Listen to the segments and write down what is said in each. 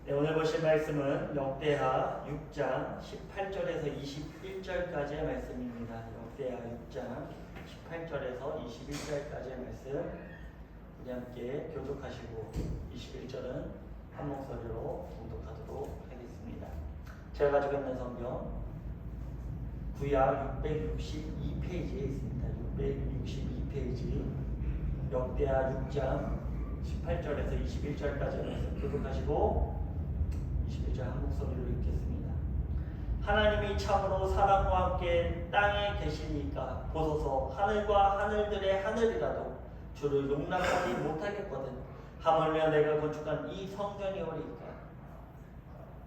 네, 오늘 보실 말씀은 역대하 6장 18절에서 21절까지의 말씀입니다. 역대하 6장 18절에서 21절까지의 말씀 우리 함께 교독하시고 21절은 한 목소리로 봉독하도록 하겠습니다. 제가 가지고 있는 성경 구약 662페이지에 있습니다. 662페이지 역대하 6장 18절에서 21절까지 말씀 교독하시고 21절 한 목소리로 읽겠습니다. 하나님이 참으로 사람과 함께 땅에 계시니까 보소서 하늘과 하늘들의 하늘이라도 주를 용납하지 못하겠거든. 하물며 내가 건축한 이 성전이 오리까.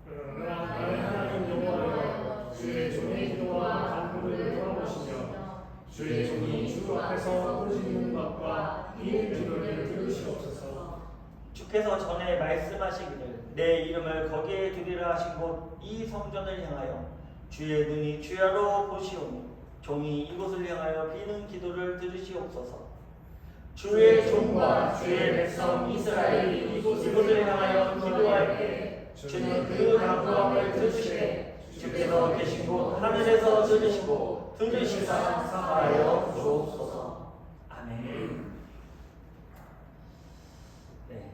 그러나 나의 하나님 여호와여 주의 종의 기도와 간구를 돌아보시며 주의 종이 주 앞에서 올리는 것과 이 기도를 들으시옵소서. 주께서 전에 말씀하시기를 내 이름을 거기에 두리라 하신 곳 이 성전을 향하여 주의 눈이 주야로 보시오니 종이 이곳을 향하여 비는 기도를 들으시옵소서. 주의 종과 주의 백성 이스라엘이 이곳을 향하여 기도할 때 주는 그 간구함을 들으시되 주께서 계신 곳 하늘에서 들으시고 들으시사 사하여 주옵소서. 아멘. 네.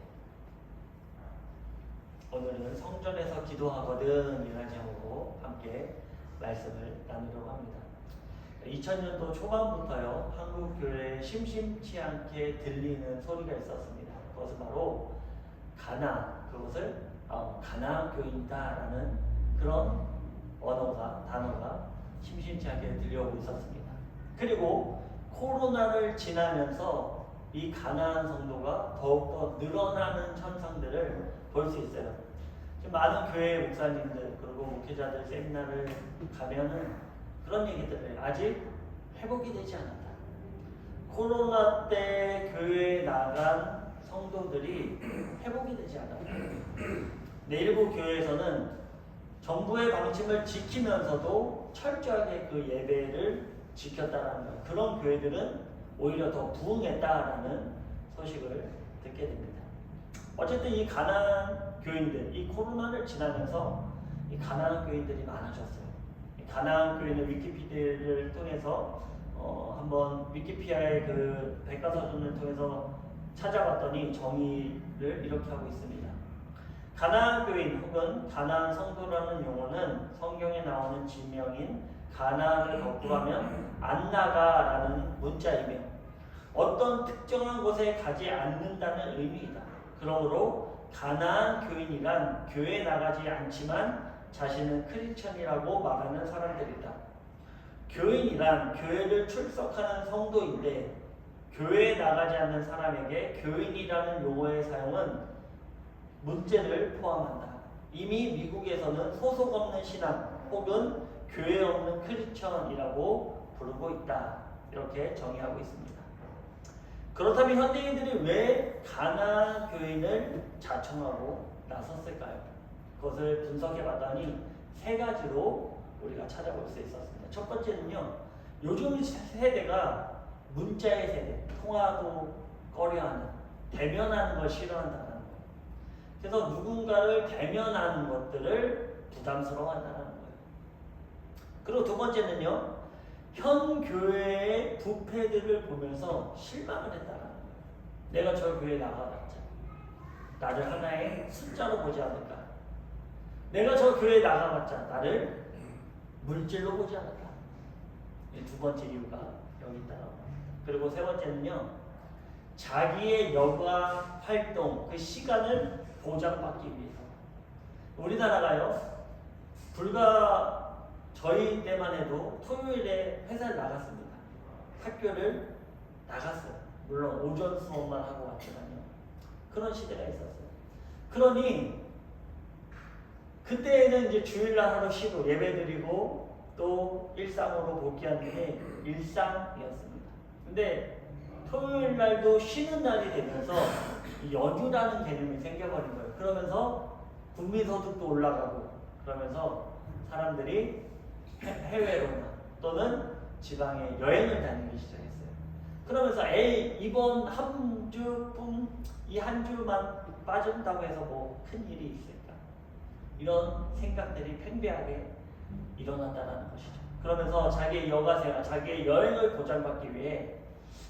오늘은 성전에서 기도하거든 이라는 제목으로 함께 말씀을 나누려고 합니다. 2000년도 초반부터요 한국 교회에 심심치 않게 들리는 소리가 있었습니다. 그것은 바로 그것을 가나안 교인이다라는 그런 단어가 심심치 않게 들려오고 있었습니다. 그리고 코로나를 지나면서 이 가나안 성도가 더욱더 늘어나는 현상들을 볼 수 있어요. 지금 많은 교회 목사님들 그리고 목회자들 세미나를 가면은 그런 얘기들을 아직 회복이 되지 않았다. 코로나 때 교회에 나간 성도들이 회복이 되지 않았다. 네, 일부 교회에서는 정부의 방침을 지키면서도 철저하게 그 예배를 지켰다라는 거예요. 그런 교회들은 오히려 더 부흥했다라는 소식을 듣게 됩니다. 어쨌든 이 가나안 교인들, 이 코로나를 지나면서 이 가나안 교인들이 많아졌어요. 이 가나안 교인을 위키피디아를 통해서 한번 위키피디아의 그 백과사전을 통해서 찾아봤더니 정의를 이렇게 하고 있습니다. 가나안 교인 혹은 가나안 성도라는 용어는 성경에 나오는 지명인 가나안을 거꾸로하면 안 나가라는 문자이며 어떤 특정한 곳에 가지 않는다는 의미이다. 그러므로 가나안 교인이란 교회에 나가지 않지만 자신은 크리스천이라고 말하는 사람들이다. 교인이란 교회를 출석하는 성도인데 교회에 나가지 않는 사람에게 교인이라는 용어의 사용은 문제를 포함한다. 이미 미국에서는 소속 없는 신앙 혹은 교회 없는 크리스천이라고 부르고 있다. 이렇게 정의하고 있습니다. 그렇다면 현대인들이 왜 가나안 교인을 자청하고 나섰을까요? 그것을 분석해 봤더니 세 가지로 우리가 찾아볼 수 있었습니다. 첫 번째는요, 요즘 세대가 문자의 세대, 통화도 꺼려하는, 대면하는 걸 싫어한다는 거예요. 그래서 누군가를 대면하는 것들을 부담스러워한다는 거예요. 그리고 두 번째는요, 현 교회의 부패들을 보면서 실망을 했다는 거예요. 내가 저 교회에 나가봤자 나를 하나의 숫자로 보지 않을까. 내가 저 교회에 나가봤자 나를 물질로 보지 않을까. 이 두 번째 이유가 여기 있다고 합니다. 그리고 세 번째는요, 자기의 여가 활동 그 시간을 보장받기 위해서. 우리나라가요 불과 저희 때만 해도 토요일에 회사를 나갔습니다. 학교를 나갔어요. 물론 오전 수업만 하고 왔지만요. 그런 시대가 있었어요. 그러니 그때는 이제 주일날 하루 쉬고 예배드리고 또 일상으로 복귀하는 게 일상이었습니다. 근데 토요일날도 쉬는 날이 되면서 연휴라는 개념이 생겨버린 거예요. 그러면서 국민소득도 올라가고 그러면서 사람들이 해외로나 또는 지방에 여행을 다니기 시작했어요. 그러면서 이번 한 주뿐 이 한 주만 빠진다고 해서 뭐 큰 일이 있을까? 이런 생각들이 팽배하게 일어났다는 것이죠. 그러면서 자기의 여가생활, 자기의 여행을 보장받기 위해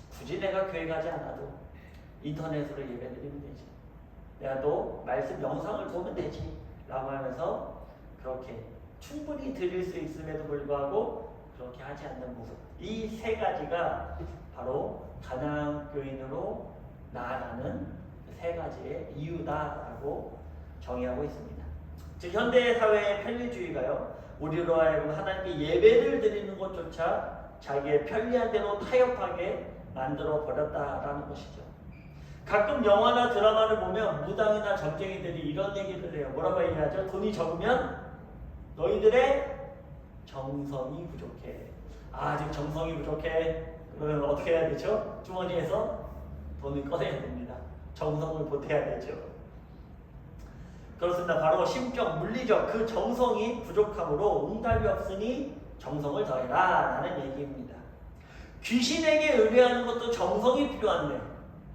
굳이 내가 교회 가지 않아도 인터넷으로 예배드리면 되지, 내가 또 말씀 영상을 보면 되지 라고 하면서 그렇게 충분히 드릴 수 있음에도 불구하고 그렇게 하지 않는 모습, 이 세 가지가 바로 가나안 교인으로 나아가는 세 가지의 이유다라고 정의하고 있습니다. 즉 현대 사회의 편리주의가요, 우리로 하여금 하나님께 예배를 드리는 것조차 자기의 편리한 대로 타협하게 만들어 버렸다라는 것이죠. 가끔 영화나 드라마를 보면 무당이나 점쟁이들이 이런 얘기를 해요. 뭐라고 얘기하죠? 돈이 적으면 너희들의 정성이 부족해. 아직 정성이 부족해. 그러면 어떻게 해야 되죠? 주머니에서 돈을 꺼내야 됩니다. 정성을 보태야 되죠. 그렇습니다. 바로 심적, 물리적 그 정성이 부족함으로 응답이 없으니 정성을 더해라 라는 얘기입니다. 귀신에게 의뢰하는 것도 정성이 필요한데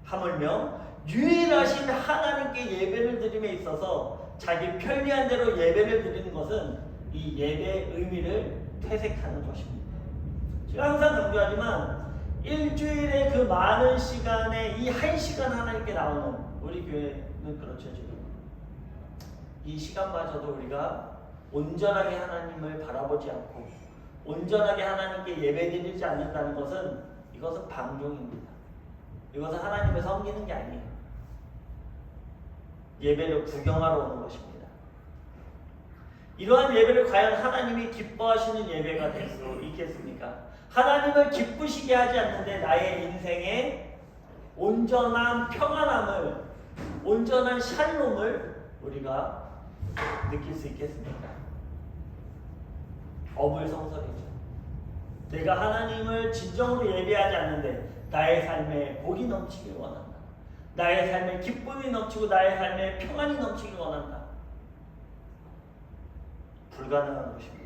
하물며 유일하신 하나님께 예배를 드림에 있어서 자기 편리한 대로 예배를 드리는 것은 이 예배의 의미를 퇴색하는 것입니다. 제가 항상 강조하지만 일주일에 그 많은 시간에 이 한 시간 하나님께 나오는, 우리 교회는 그렇죠. 지금 이 시간마저도 우리가 온전하게 하나님을 바라보지 않고 온전하게 하나님께 예배드리지 않는다는 것은, 이것은 방종입니다. 이것은 하나님을 섬기는 게 아니에요. 예배를 구경하러 오는 것입니다. 이러한 예배를 과연 하나님이 기뻐하시는 예배가 될 수 있겠습니까? 하나님을 기쁘시게 하지 않는데 나의 인생에 온전한 평안함을, 온전한 샬롬을 우리가 느낄 수 있겠습니까? 어불성설이죠. 내가 하나님을 진정으로 예배하지 않는데 나의 삶에 복이 넘치길 원한다. 나의 삶에 기쁨이 넘치고 나의 삶에 평안이 넘치길 원한다. 불가능한 것입니다.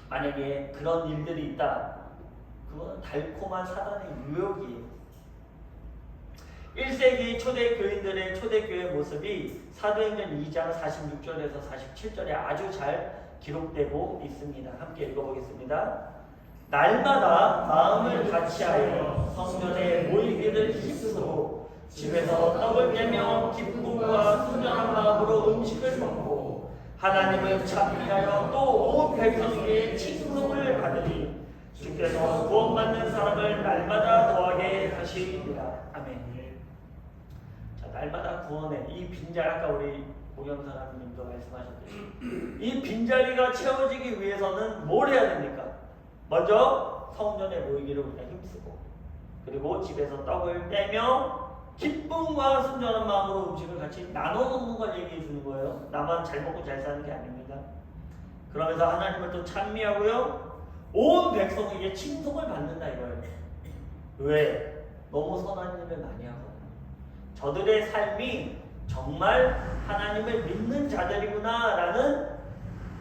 만약에 그런 일들이 있다, 그건 달콤한 사단의 유혹이에요. 1세기 초대 교인들의 초대교회 모습이 사도행전 2장 46절에서 47절에 아주 잘 기록되고 있습니다. 함께 읽어보겠습니다. 날마다 마음을 같이하여 성전에 모이기를 힘쓰고 집에서 떡을 떼며 기쁨과 순전한 마음으로 음식을 먹고 하나님을 찬미하여 또 온 백성에게 칭송을 받으니 주께서 구원받는 사람을 날마다 더하게 하시리라. 아멘. 자, 날마다 구원해. 이 빈자리, 아까 우리 오경사님도 말씀하셨듯이 이 빈자리가 채워지기 위해서는 뭘 해야 됩니까? 먼저 성전에 모이기를 우리가 힘쓰고, 그리고 집에서 떡을 떼며 기쁨과 순전한 마음으로 음식을 같이 나눠 먹는 걸 얘기해 주는 거예요. 나만 잘 먹고 잘 사는 게 아닙니다. 그러면서 하나님을 또 찬미하고요, 온 백성에게 칭송을 받는다 이거예요. 왜? 너무 선한 일을 많이 하거든요. 저들의 삶이 정말 하나님을 믿는 자들이구나 라는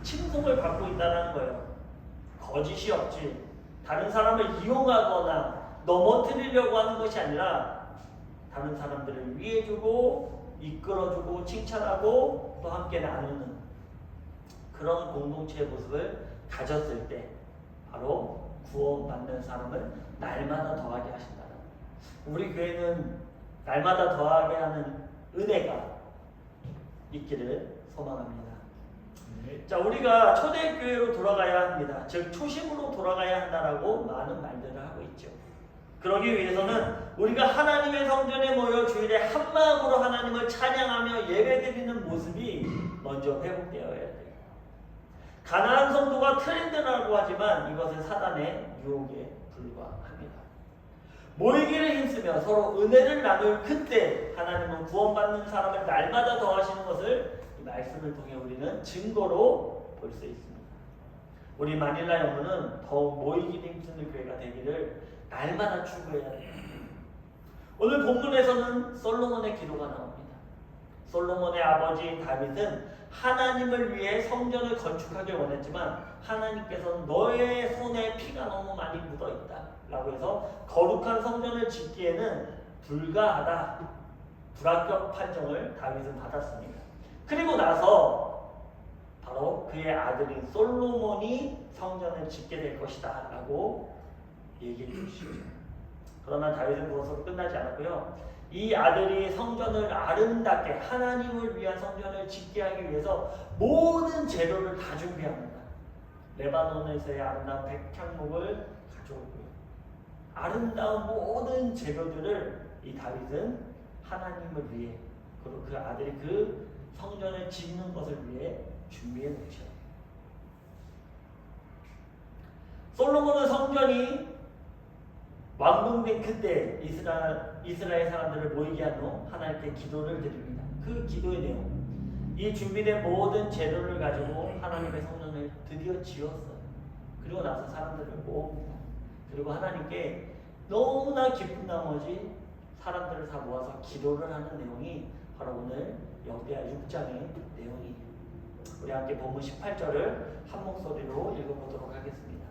칭송을 받고 있다는 거예요. 거짓이 없지, 다른 사람을 이용하거나 넘어뜨리려고 하는 것이 아니라 다른 사람들을 위해주고 이끌어주고 칭찬하고 또 함께 나누는 그런 공동체의 모습을 가졌을 때 바로 구원받는 사람을 날마다 더하게 하신다는 거예요. 우리 교회는 날마다 더하게 하는 은혜가 있기를 소망합니다. 자, 우리가 초대교회로 돌아가야 합니다. 즉 초심으로 돌아가야 한다라고 많은 말들을 하고 있죠. 그러기 위해서는 우리가 하나님의 성전에 모여 주일에 한 마음으로 하나님을 찬양하며 예배드리는 모습이 먼저 회복되어야 돼요. 가나안 성도가 트렌드라고 하지만 이것은 사단의 유혹에 불과합니다. 모이기를 힘쓰며 서로 은혜를 나눌 그때 하나님은 구원받는 사람을 날마다 더하시는 것을 이 말씀을 통해 우리는 증거로 볼 수 있습니다. 우리 마닐라 영혼은 더욱 모이기를 힘쓰는 교회가 되기를 날마다 추구해야 됩니다. 오늘 본문에서는 솔로몬의 기도가 나옵니다. 솔로몬의 아버지 다윗은 하나님을 위해 성전을 건축하길 원했지만 하나님께서는 너의 손에 피가 너무 많이 묻어있다 라고 해서 거룩한 성전을 짓기에는 불가하다, 불합격 판정을 다윗은 받았습니다. 그리고 나서 그의 아들인 솔로몬이 성전을 짓게 될 것이다 라고 얘기해 주시죠. 그러나 다윗은 그것으로 끝나지 않았고요. 이 아들이 성전을 아름답게 하나님을 위한 성전을 짓게 하기 위해서 모든 재료를 다 준비합니다. 레바논에서의 아름다운 백향목을 가져오고요. 아름다운 모든 재료들을 이 다윗은 하나님을 위해, 그리고 그 아들이 그 성전을 짓는 것을 위해 준비해 놓죠. 솔로몬은 성전이 완공된 그때 이스라엘 사람들을 모이게 한 후 하나님께 기도를 드립니다. 그 기도의 내용, 이 준비된 모든 재료를 가지고 하나님의 성전을 드디어 지었어요. 그리고 나서 사람들을 모읍니다. 그리고 하나님께 너무나 기쁜 나머지 사람들을 다 모아서 기도를 하는 내용이 바로 오늘 역대하 6장의 내용이에요. 우리 함께 본문 18절을 한 목소리로 읽어보도록 하겠습니다.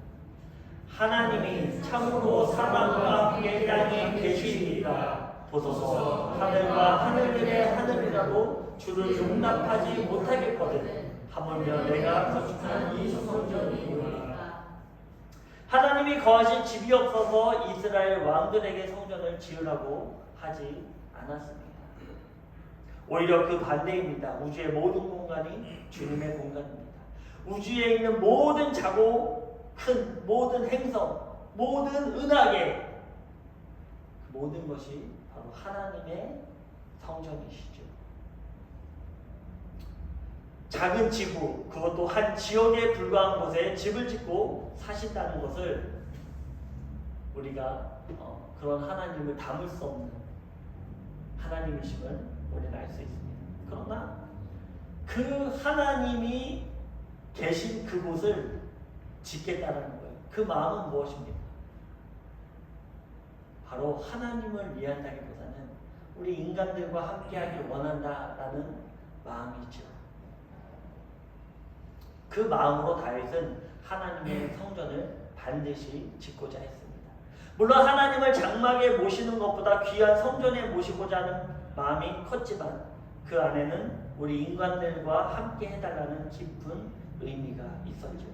하나님이 참으로 사람과 함께 땅에 계시리이다. 보소서 하늘과 하늘들의 하늘이라도 주를 용납하지 못하겠거든. 하물며 내가 건축한 이 성전이구나. 하나님이 거하실 집이 없어서 이스라엘 왕들에게 성전을 지으라고 하지 않았습니다. 오히려 그 반대입니다. 우주의 모든 공간이 주님의 공간입니다. 우주에 있는 모든 자고 큰 모든 행성, 모든 은하계, 모든 것이 바로 하나님의 성전이시죠. 작은 지구, 그것도 한 지역에 불과한 곳에 집을 짓고 사신다는 것을 우리가 그런 하나님을 담을 수 없는 하나님이심을 우리는 알 수 있습니다. 그러나 그 하나님이 계신 그곳을 짓겠다는 거예요. 그 마음은 무엇입니까? 바로 하나님을 위한다기보다는 우리 인간들과 함께하길 원한다라는 마음이죠. 그 마음으로 다윗은 하나님의 성전을 반드시 짓고자 했습니다. 물론 하나님을 장막에 모시는 것보다 귀한 성전에 모시고자 하는 마음이 컸지만 그 안에는 우리 인간들과 함께 해달라는 깊은 의미가 있었죠.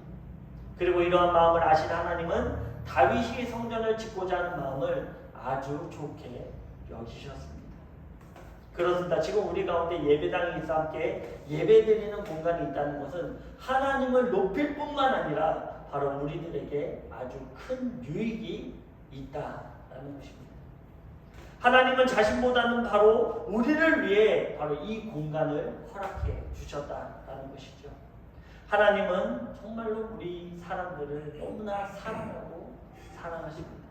그리고 이러한 마음을 아신 하나님은 다윗이 성전을 짓고자 하는 마음을 아주 좋게 여기셨습니다. 그렇습니다. 지금 우리 가운데 예배당이 있어 함께 예배드리는 공간이 있다는 것은 하나님을 높일 뿐만 아니라 바로 우리들에게 아주 큰 유익이 있다라는 것입니다. 하나님은 자신보다는 바로 우리를 위해 바로 이 공간을 허락해 주셨다라는 것이죠. 하나님은 정말로 우리 사람들을 너무나 사랑하고 사랑하십니다.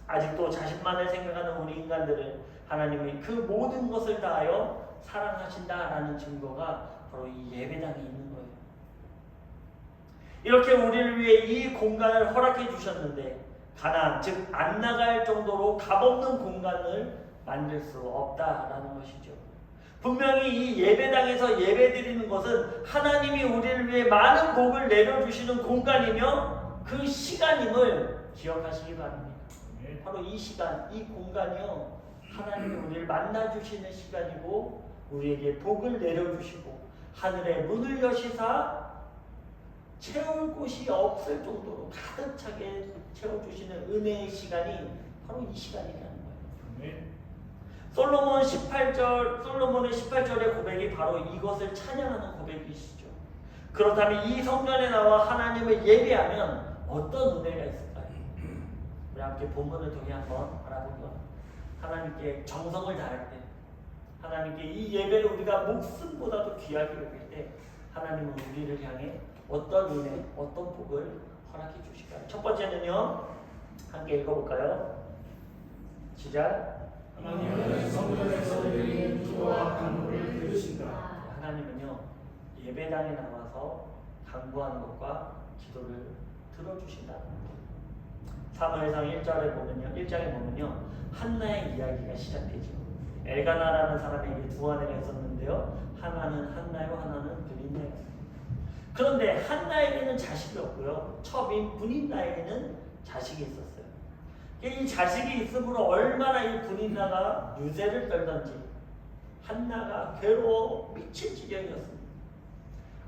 아직도 자신만을 생각하는 우리 인간들을 하나님이 그 모든 것을 다하여 사랑하신다라는 증거가 바로 이 예배당에 있는 거예요. 이렇게 우리를 위해 이 공간을 허락해 주셨는데 가나안, 즉 안 나갈 정도로 값없는 공간을 만들 수 없다라는 것이죠. 분명히 이 예배당에서 예배드리는 것은 하나님이 우리를 위해 많은 복을 내려주시는 공간이며 그 시간임을 기억하시기 바랍니다. 바로 이 시간, 이 공간이요, 하나님이 우리를 만나주시는 시간이고 우리에게 복을 내려주시고 하늘의 문을 여시사 채울 곳이 없을 정도로 가득 차게 채워주시는 은혜의 시간이 바로 이 시간이라는 거예요. 솔로몬의 18절의 고백이 바로 이것을 찬양하는 고백이시죠. 그렇다면 이 성전에 나와 하나님을 예배하면 어떤 은혜가 있을까요? 우리 함께 본문을 통해 한번 알아보면 하나님께 정성을 다할 때, 하나님께 이 예배를 우리가 목숨보다도 귀하게 여길 때 하나님은 우리를 향해 어떤 은혜, 어떤 복을 허락해 주실까요? 첫 번째는요, 함께 읽어볼까요? 시작. 하나님은 성전에서 드리는 기도와 간구를 들으신다. 하나님은요, 예배당에 나와서 간구하는 것과 기도를 들어주신다는 거예요. 사무엘상 1장에 보면요, 한나의 이야기가 시작되죠. 엘가나라는 사람에게 두 아내가 있었는데요, 하나는 한나요, 하나는 브린나였습니다. 그런데 한나에게는 자식이 없고요, 첩인 브린나에게는 자식이 있었어요. 이 자식이 있으므로 얼마나 이 브린나가 유세를 떨던지 한나가 괴로워 미칠 지경이었습니다.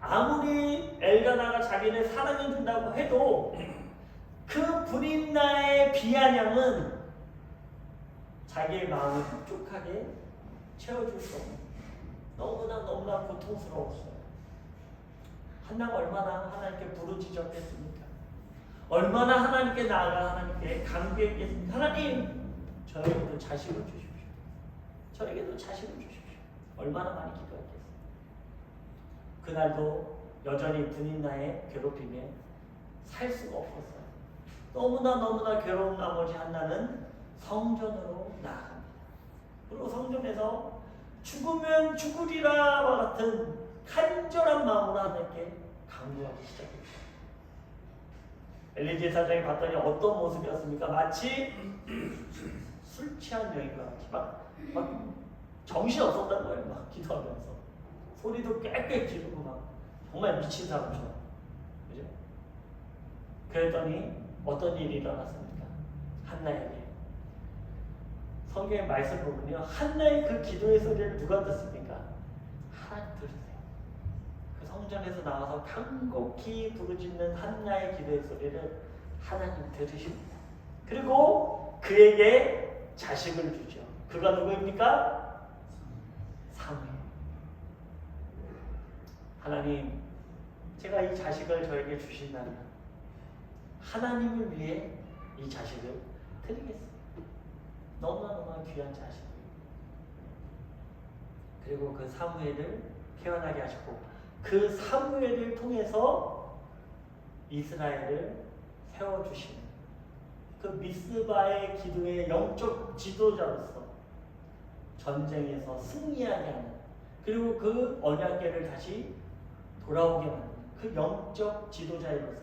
아무리 엘가나가 자기를 사랑해준다고 해도 그 브린나의 비아냥은 자기의 마음을 흡족하게 채워줄 수 없는 너무나 고통스러웠어요. 한나가 얼마나 하나님께 부르짖었겠습니까? 얼마나 하나님께 나아가 하나님께 간구했겠습니까? 하나님, 저에게도 자식을 주십시오. 저에게도 자식을 주십시오. 얼마나 많이 기도했겠어요. 그날도 여전히 분인나의 괴롭힘에 살 수가 없었어요. 너무나 괴로운 나머지 한나는 성전으로 나아갑니다. 그리고 성전에서 죽으면 죽으리라와 같은 간절한 마음으로 하나님께 간구하기 시작했어요. 엘리 제사장이 봤더니 어떤 모습이었습니까? 마치 술 취한 여인과 같이 막 정신 없었던 거예요. 막 기도하면서 소리도 꽥꽥 지르고 막 정말 미친 사람처럼. 그죠? 그랬더니 어떤 일이 일어났습니까? 한나에게. 성경의 말씀 보면요, 한나의 그 기도의 소리를 누가 듣습니까? 하나님 들으세요. 그 성전에서 나와서 간곡히 부르짖는 한나의 기도의 소리를 하나님 들으십니다. 그리고 그에게 자식을 주죠. 그가 누구입니까? 사무엘. 하나님, 제가 이 자식을 저에게 주신다면 하나님을 위해 이 자식을 드리겠습니다. 너무나 귀한 자식. 그리고 그 사무엘을 태어나게 하시고 그 사무엘을 통해서 이스라엘을 세워주시는 그 미스바의 기도의 영적 지도자로서 전쟁에서 승리하게 하는, 그리고 그 언약궤를 다시 돌아오게 만드는 그 영적 지도자로서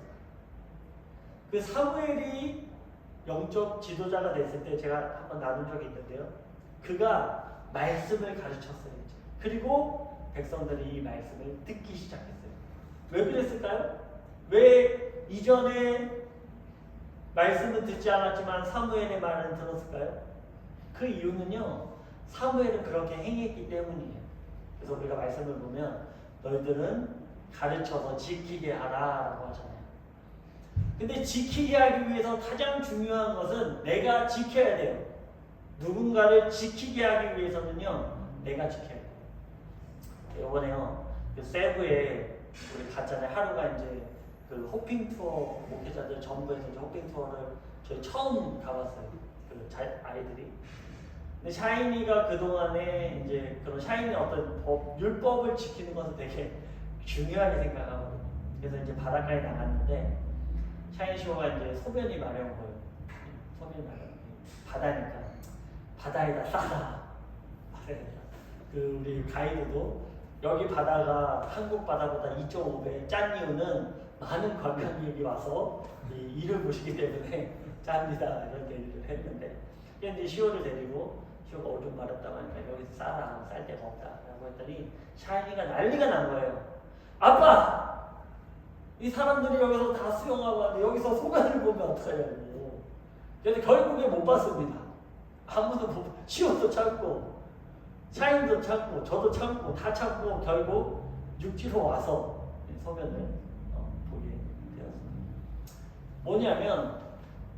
그 사무엘이 영적 지도자가 됐을 때 제가 한번 나눈 적이 있는데요. 그가 말씀을 가르쳤어요. 그리고 백성들이 이 말씀을 듣기 시작했어요. 왜 그랬을까요? 왜 이전에 말씀은 듣지 않았지만 사무엘의 말은 들었을까요? 그 이유는요, 사무엘은 그렇게 행했기 때문이에요. 그래서 우리가 말씀을 보면 너희들은 가르쳐서 지키게 하라라고 하잖아요. 근데 지키게 하기 위해서 가장 중요한 것은 내가 지켜야 돼요. 누군가를 지키게 하기 위해서는요, 내가 지켜야 돼요. 이번에요, 그 세부에 우리 갔잖아요. 하루가 이제 그 호핑 투어 목회자들 전부에서 이제 호핑 투어를 저희 처음 가봤어요. 그 아이들이. 근데 샤이니가 그 동안에 이제 그런 샤이니 어떤 율법을 지키는 것을 되게 중요하게 생각하거든요. 그래서 이제 바닷가에 나갔는데 샤이니 쇼가 이제 소변이 마려운 거예요. 소변이 마려운 바다니까 바다에다 싸다. 그 우리 가이드도 여기 바다가 한국 바다보다 2.5배 짠 이유는 많은 관광객이 와서 이 일을 보시기 때문에 짭니다 이런 얘기를 했는데, 이제 시오를 데리고 시오가 오줌 마렵다고 하니까 여기서 싸라, 쌀 데가 없다 라고 했더니 샤이니가 난리가 난 거예요. 아빠! 이 사람들이 여기서 다 수영하고 하는데 여기서 소변을 보면 어떡하냐고. 그래서 결국에 못 봤습니다. 아무도 못, 시오도 참고 샤이니도 참고 저도 참고 다 참고 결국 육지로 와서 소변을 보게 되었습니다. 뭐냐면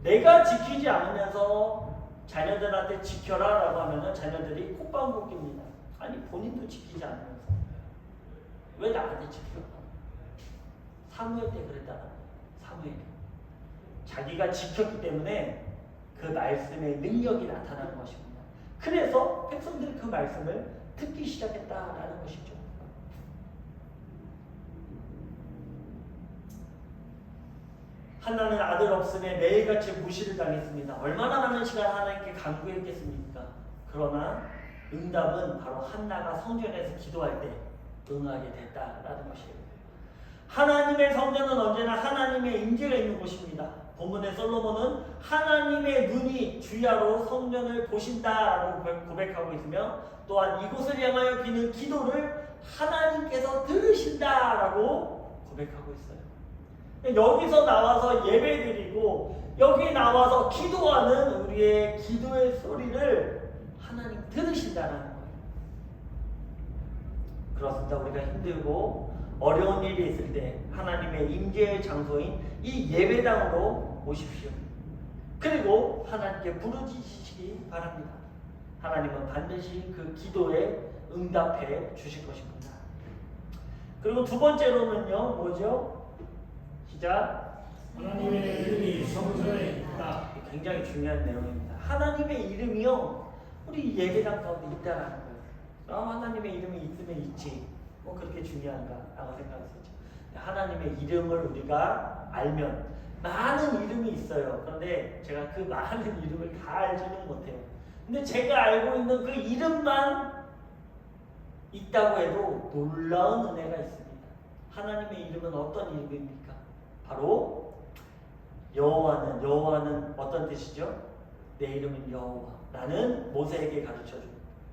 내가 지키지 않으면서 자녀들한테 지켜라 라고 하면은 자녀들이 콧방귀입니다. 아니 본인도 지키지 않으면서 왜 나한테 지켜? 사무엘 때 그랬잖아. 사무엘 자기가 지켰기 때문에 그 말씀의 능력이 나타나는 것입니다. 그래서 백성들이 그 말씀을 듣기 시작했다라는 것이죠. 한나는 아들 없음에 매일같이 무시를 당했습니다. 얼마나 많은 시간 하나님께 간구했겠습니까? 그러나 응답은 바로 한나가 성전에서 기도할 때 응하게 됐다라는 것이에요. 하나님의 성전은 언제나 하나님의 임재가 있는 곳입니다. 본문의 솔로몬은 하나님의 눈이 주야로 성전을 보신다라고 고백하고 있으며, 또한 이곳을 향하여 비는 기도를 하나님께서 들으신다라고 고백하고 있어요. 여기서 나와서 예배드리고 여기 나와서 기도하는 우리의 기도의 소리를 하나님 들으신다는 거예요. 그렇습니다. 우리가 힘들고 어려운 일이 있을 때 하나님의 임재의 장소인 이 예배당으로 오십시오. 그리고 하나님께 부르짖으시기 바랍니다. 하나님은 반드시 그 기도에 응답해 주실 것입니다. 그리고 두 번째로는요, 뭐죠? 시작. 하나님의 이름이 성전에 있다. 굉장히 중요한 내용입니다. 하나님의 이름이요, 우리 예배당 가운데 있다라는 거예요. 하나님의 이름이 있으면 있지, 뭐 그렇게 중요한가라고 생각했었죠. 하나님의 이름을 우리가 알면 많은 이름이 있어요. 그런데 제가 그 많은 이름을 다 알지는 못해요. 근데 제가 알고 있는 그 이름만 있다고 해도 놀라운 은혜가 있습니다. 하나님의 이름은 어떤 이름입니까? 바로 여호와는 어떤 뜻이죠? 내 이름은 여호와. 나는 모세에게 가르쳐준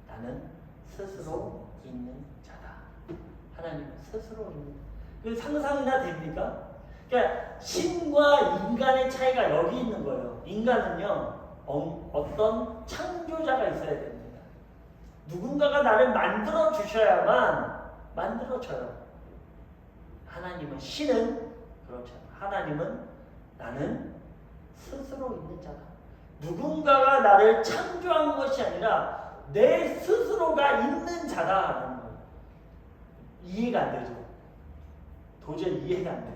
나는 스스로 있는 자다. 하나님은 스스로 있는. 그 상상이나 됩니까? 그러니까 신과 인간의 차이가 여기 있는 거예요. 인간은요, 어떤 창조자가 있어야 됩니다. 누군가가 나를 만들어 주셔야만 만들어져요. 하나님은, 신은 그렇죠. 하나님은 나는 스스로 있는 자다. 누군가가 나를 창조한 것이 아니라 내 스스로가 있는 자다라는 거예요. 이해가 안 되죠. 도저히 이해가 안 돼요.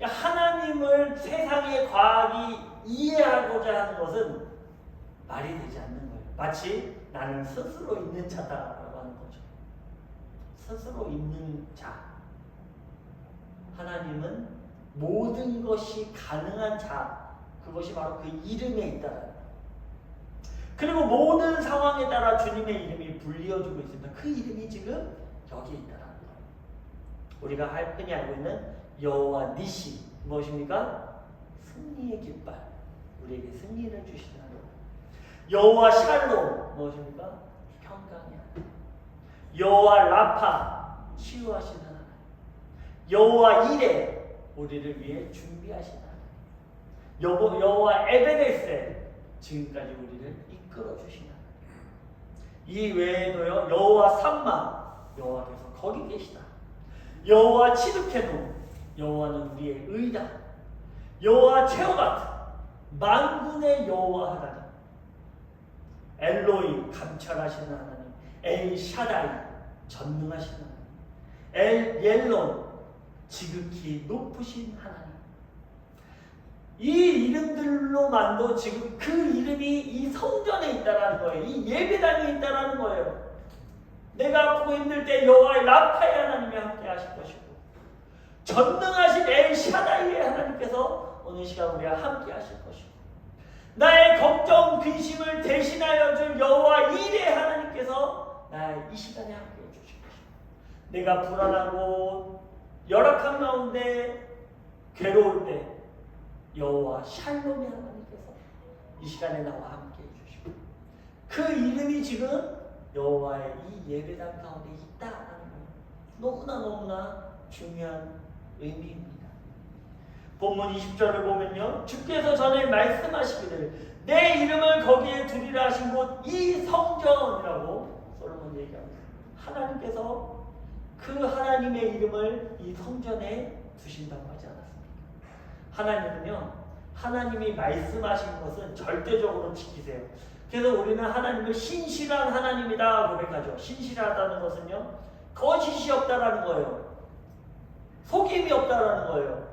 하나님을 세상의 과학이 이해하고자 하는 것은 말이 되지 않는 거예요. 마치 나는 스스로 있는 자다라고 하는 거죠. 스스로 있는 자. 하나님은 모든 것이 가능한 자. 그것이 바로 그 이름에 있다라는 거예요. 그리고 모든 상황에 따라 주님의 이름이 불리어지고 있습니다. 그 이름이 지금 여기에 있다라는 거예요. 우리가 흔히 알고 있는 여호와 니시, 무엇입니까? 승리의 깃발. 우리에게 승리를 주시는 하나님. 여호와 샬롬, 무엇입니까? 평강이야. 여호와 라파, 치유하시는 하나님. 여호와 이레, 우리를 위해 준비하시는 하나님. 여호와 에베네셀, 지금까지 우리를 이끌어 주시는 하나님. 이 외에도요, 여호와 삼마, 여호와께서 거기 계시다. 여호와 치드케노, 여호와는 우리의 의다. 여호와 체오바트, 만군의 여호와 하나님. 엘로이, 감찰하시는 하나님. 엘 샤다이, 전능하시는 하나님. 엘 옐론, 지극히 높으신 하나님. 이 이름들로만도 지금 그 이름이 이 성전에 있다라는 거예요. 이 예배당에 있다라는 거예요. 내가 아프고 힘들 때 여호와의 라파의 하나님이 함께 하실 것이고, 전능하신 엘 샤다이의 하나님께서 오늘 시간 우리와 함께 하실 것이고, 나의 걱정 근심을 대신하여 줄 여호와 이레 하나님께서 나의 이 시간에 함께 해주실 것이고, 내가 불안하고 열악한 가운데 괴로울 때 여호와 샬롬의 하나님께서 이 시간에 나와 함께 해주시고, 그 이름이 지금 여호와의 이 예배당 가운데 있다라는 거예요. 너무나 중요한 의미입니다. 본문 20절을 보면요, 주께서 전에 말씀하시기를 내 이름을 거기에 두리라 하신 곳 이 성전이라고 솔로몬 얘기합니다. 하나님께서 그 하나님의 이름을 이 성전에 두신다고 하지 않았습니까? 하나님은요, 하나님이 말씀하신 것은 절대적으로 지키세요. 그래서 우리는 하나님을 신실한 하나님이다 고백하죠. 신실하다는 것은요, 거짓이 없다라는 거예요. 속임이 없다라는 거예요.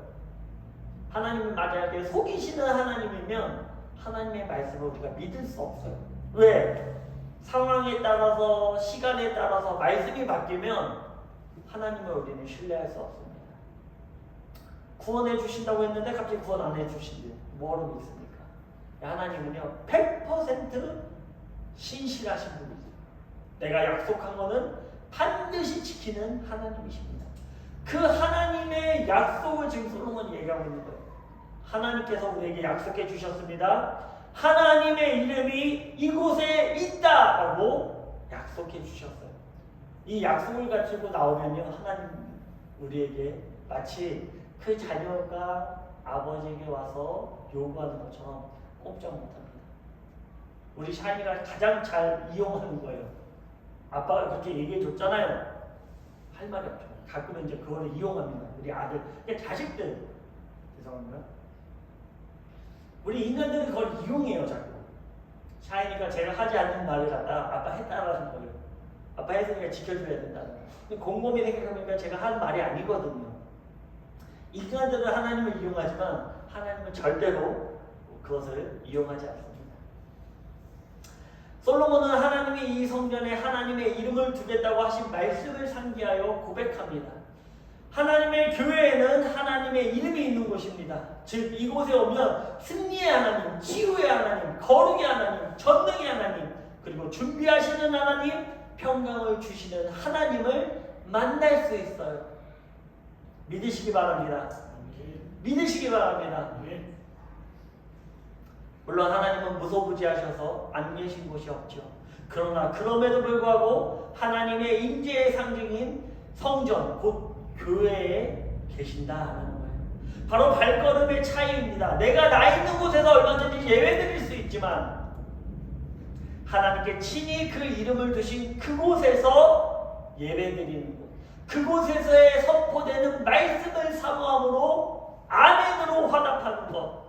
하나님은 만약에 속이시는 하나님이면 하나님의 말씀을 우리가 믿을 수 없어요. 왜? 상황에 따라서, 시간에 따라서 말씀이 바뀌면 하나님을 우리는 신뢰할 수 없습니다. 구원해 주신다고 했는데 갑자기 구원 안 해주신대. 뭐로 믿습니까? 하나님은요, 100% 신실하신 분이죠. 내가 약속한 거는 반드시 지키는 하나님이십니다. 그 하나님의 약속을 지금 솔로몬이 얘기하고 있는 거예요. 하나님께서 우리에게 약속해 주셨습니다. 하나님의 이름이 이곳에 있다라고 약속해 주셨어요. 이 약속을 가지고 나오면요, 하나님 우리에게 마치 그 자녀가 아버지에게 와서 요구하는 것처럼 꼼짝 못합니다. 우리 샤이가 가장 잘 이용하는 거예요. 아빠가 그렇게 얘기해 줬잖아요. 할 말이 없죠. 가끔은 이제 그거를 이용합니다. 우리 아들, 그러니까 자식들, 죄송합니다. 우리 인간들은 그걸 이용해요, 자꾸. 샤이니까 제가 하지 않는 말을 갖다가 아빠 했다라는 거예요. 아빠 했으니까 지켜줘야 된다는 거예요. 근데 곰곰이 생각해보니까 제가 한 말이 아니거든요. 인간들은 하나님을 이용하지만 하나님은 절대로 그것을 이용하지 않습니다. 솔로몬은 하나님이 이 성전에 하나님의 이름을 두겠다고 하신 말씀을 상기하여 고백합니다. 하나님의 교회에는 하나님의 이름이 있는 곳입니다. 즉 이곳에 오면 승리의 하나님, 치유의 하나님, 거룩의 하나님, 전능의 하나님, 그리고 준비하시는 하나님, 평강을 주시는 하나님을 만날 수 있어요. 믿으시기 바랍니다. 믿으시기 바랍니다. 물론 하나님은 무소부지하셔서 안 계신 곳이 없죠. 그러나 그럼에도 불구하고 하나님의 임재의 상징인 성전, 곧 교회에 계신다는 거예요. 바로 발걸음의 차이입니다. 내가 나 있는 곳에서 얼마든지 예배드릴 수 있지만 하나님께 친히 그 이름을 두신 그곳에서 예배드리는 것, 그곳에서의 선포되는 말씀을 사모함으로 아멘으로 화답하는 것,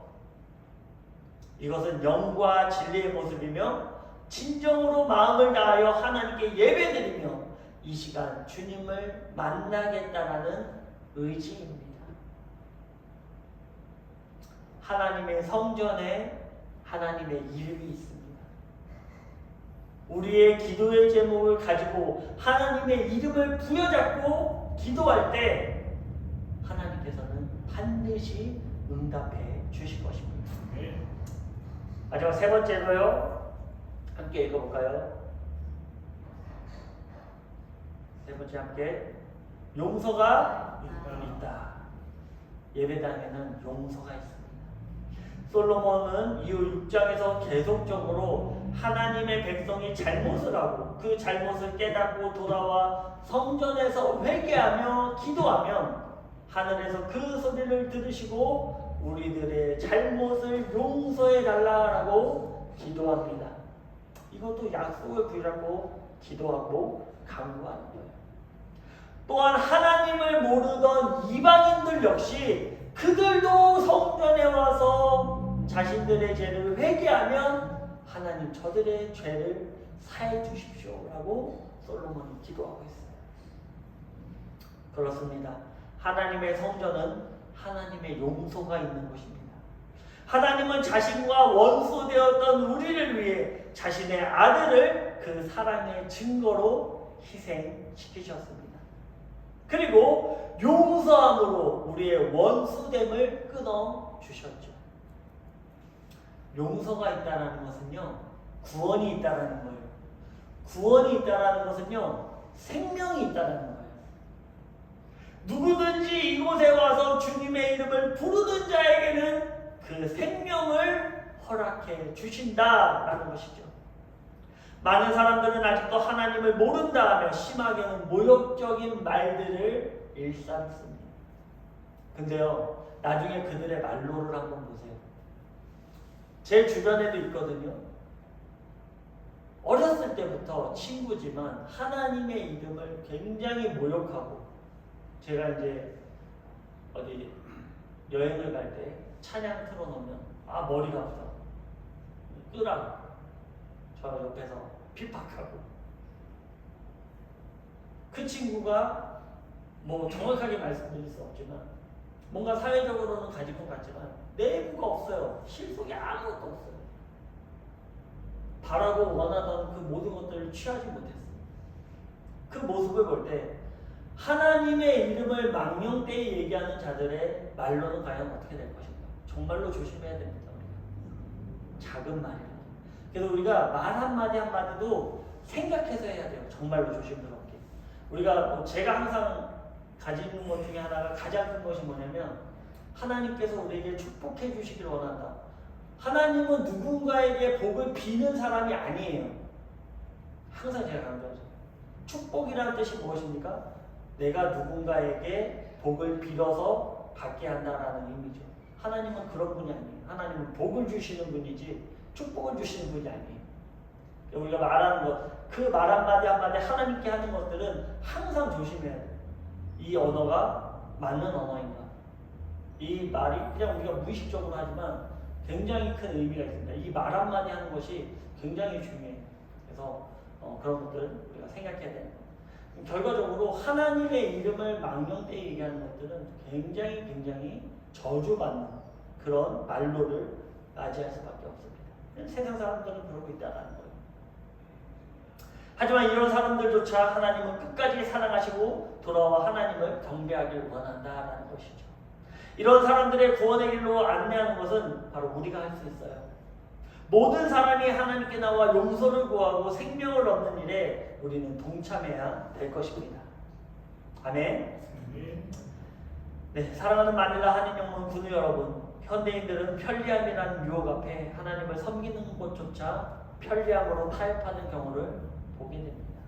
이것은 영과 진리의 모습이며 진정으로 마음을 다하여 하나님께 예배드리며 이 시간 주님을 만나겠다라는 의지입니다. 하나님의 성전에 하나님의 이름이 있습니다. 우리의 기도의 제목을 가지고 하나님의 이름을 부여잡고 기도할 때 하나님께서는 반드시 응답해 주실 것입니다. 마지막 세 번째로요. 함께 읽어볼까요? 세 번째 함께 용서가 있다. 예배당에는 용서가 있습니다. 솔로몬은 이후 6장에서 계속적으로 하나님의 백성이 잘못을 하고 그 잘못을 깨닫고 돌아와 성전에서 회개하며 기도하면 하늘에서 그 소리를 들으시고 우리들의 잘못을 용서해 달라고 기도합니다. 이것도 약속을 부여하고 기도하고 강구하는 거예요. 또한 하나님을 모르던 이방인들 역시 그들도 성전에 와서 자신들의 죄를 회개하면 하나님 저들의 죄를 사해 주십시오 라고 솔로몬이 기도하고 있어요. 그렇습니다. 하나님의 성전은 하나님의 용서가 있는 곳입니다. 하나님은 자신과 원수되었던 우리를 위해 자신의 아들을 그 사랑의 증거로 희생시키셨습니다. 그리고 용서함으로 우리의 원수됨을 끊어주셨죠. 용서가 있다는 것은요, 구원이 있다는 거예요. 구원이 있다는 것은요, 생명이 있다는 거예요. 누구든지 이곳에 와서 주님의 이름을 부르는 자에게는 그 생명을 허락해 주신다라는 것이죠. 많은 사람들은 아직도 하나님을 모른다 하며 심하게는 모욕적인 말들을 일삼습니다. 근데요, 나중에 그들의 말로를 한번 보세요. 제 주변에도 있거든요. 어렸을 때부터 친구지만 하나님의 이름을 굉장히 모욕하고, 제가 이제 어디 여행을 갈 때 찬양 틀어놓으면 머리가 아프다, 끄라고 저 옆에서 핍박하고, 그 친구가 뭐 정확하게 말씀드릴 수 없지만 뭔가 사회적으로는 가진 것 같지만 내부가 없어요. 실속이 아무것도 없어요. 바라고 원하던 그 모든 것들을 취하지 못했어요. 그 모습을 볼 때 하나님의 이름을 망령되이 얘기하는 자들의 말로는 과연 어떻게 될 것인가? 정말로 조심해야 됩니다. 우리가 작은 말이라. 그래서 우리가 말 한마디 한마디도 생각해서 해야 돼요. 정말로 조심스럽게. 우리가 제가 항상 가지는 것 중에 하나가 가장 큰 것이 뭐냐면, 하나님께서 우리에게 축복해 주시길 원한다. 하나님은 누군가에게 복을 비는 사람이 아니에요. 항상 제가 강조하죠. 축복이라는 뜻이 무엇입니까? 내가 누군가에게 복을 빌어서 받게 한다라는 의미죠. 하나님은 그런 분이 아니에요. 하나님은 복을 주시는 분이지 축복을 주시는 분이 아니에요. 우리가 말하는 것, 그 말 한마디 한마디 하나님께 하는 것들은 항상 조심해야 돼요. 이 언어가 맞는 언어인가? 이 말이 그냥 우리가 무의식적으로 하지만 굉장히 큰 의미가 있습니다. 이 말 한마디 하는 것이 굉장히 중요해요. 그래서 그런 것들 우리가 생각해야 되는 거예요. 결과적으로 하나님의 이름을 망령되이 얘기하는 것들은 굉장히 저주받는 그런 말로를 맞이할 수밖에 없습니다. 세상 사람들은 그러고 있다는 거예요. 하지만 이런 사람들조차 하나님은 끝까지 사랑하시고 돌아와 하나님을 경배하길 원한다라는 것이죠. 이런 사람들의 구원의 길로 안내하는 것은 바로 우리가 할 수 있어요. 모든 사람이 하나님께 나와 용서를 구하고 생명을 얻는 일에 우리는 동참해야 될 것입니다. 아멘. 네, 사랑하는 마닐라 한인영문 군우 여러분, 현대인들은 편리함이라는 유혹 앞에 하나님을 섬기는 것조차 편리함으로 타협하는 경우를 보게 됩니다.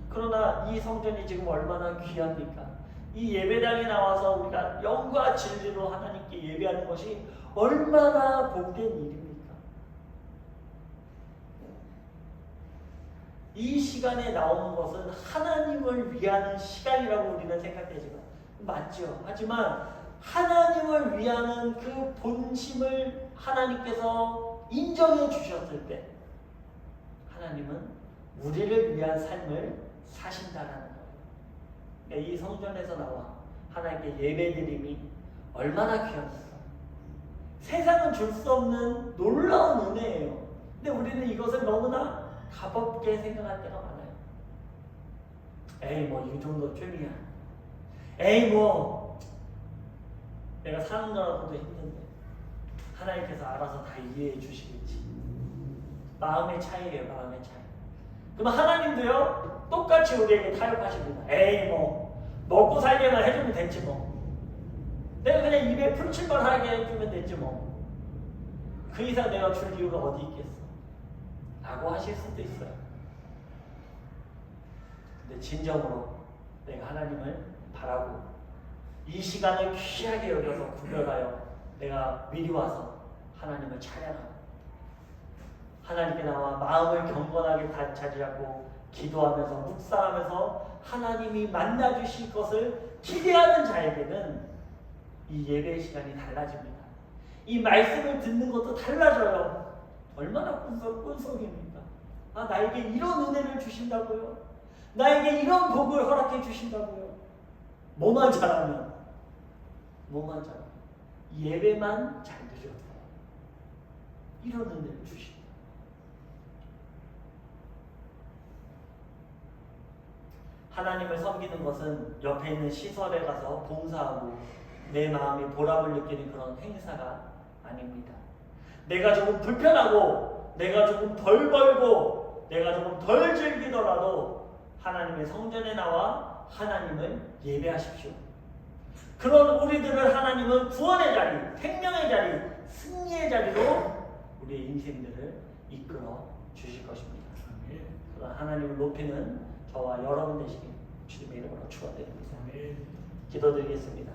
그러나 이 성전이 지금 얼마나 귀합니까? 이 예배당에 나와서 우리가 영과 진리로 하나님께 예배하는 것이 얼마나 복된 일입니까? 이 시간에 나오는 것은 하나님을 위하는 시간이라고 우리는 생각되지만 맞죠. 하지만 하나님을 위하는 그 본심을 하나님께서 인정해 주셨을 때 하나님은 우리를 위한 삶을 사신다라는 거예요. 그러니까 이 성전에서 나와 하나님께 예배드림이 얼마나 귀합니까? 세상은 줄 수 없는 놀라운 은혜예요. 근데 우리는 이것을 너무나 가볍게 생각할 때가 많아요. 에이 뭐 이 정도 쯤이야. 에이 뭐 내가 사는 거라고도 힘든데 하나님께서 알아서 다 이해해 주시겠지. 마음의 차이예요. 마음의 차이. 그럼 하나님도요 똑같이 우리에게 타협하십니다. 에이 뭐 먹고 살게만 해주면 됐지 뭐. 내가 그냥 입에 풀칠만 하게 해주면 됐지 뭐. 그 이상 내가 줄 이유가 어디 있겠어 라고 하실 수도 있어요. 근데 진정으로 내가 하나님을 바라고 이 시간을 귀하게 여겨서 구별하여 내가 미리 와서 하나님을 찬양하고 하나님께 나와 마음을 경건하게 차지하고 기도하면서 묵상하면서 하나님이 만나주실 것을 기대하는 자에게는 이 예배의 시간이 달라집니다. 이 말씀을 듣는 것도 달라져요. 얼마나 꾼속입니까? 아, 나에게 이런 은혜를 주신다고요? 나에게 이런 복을 허락해 주신다고요? 뭐만 잘하면 예배만 잘 드려도 이런 은혜를 주신다. 하나님을 섬기는 것은 옆에 있는 시설에 가서 봉사하고 내 마음이 보람을 느끼는 그런 행사가 아닙니다. 내가 조금 불편하고 내가 조금 덜 벌고 내가 조금 덜 즐기더라도 하나님의 성전에 나와 하나님을 예배하십시오. 그런 우리들을 하나님은 구원의 자리, 생명의 자리, 승리의 자리로 우리의 인생들을 이끌어 주실 것입니다. 그런 하나님을 높이는 저와 여러분 되시길 주님의 이름으로 축원드립니다. 기도드리겠습니다.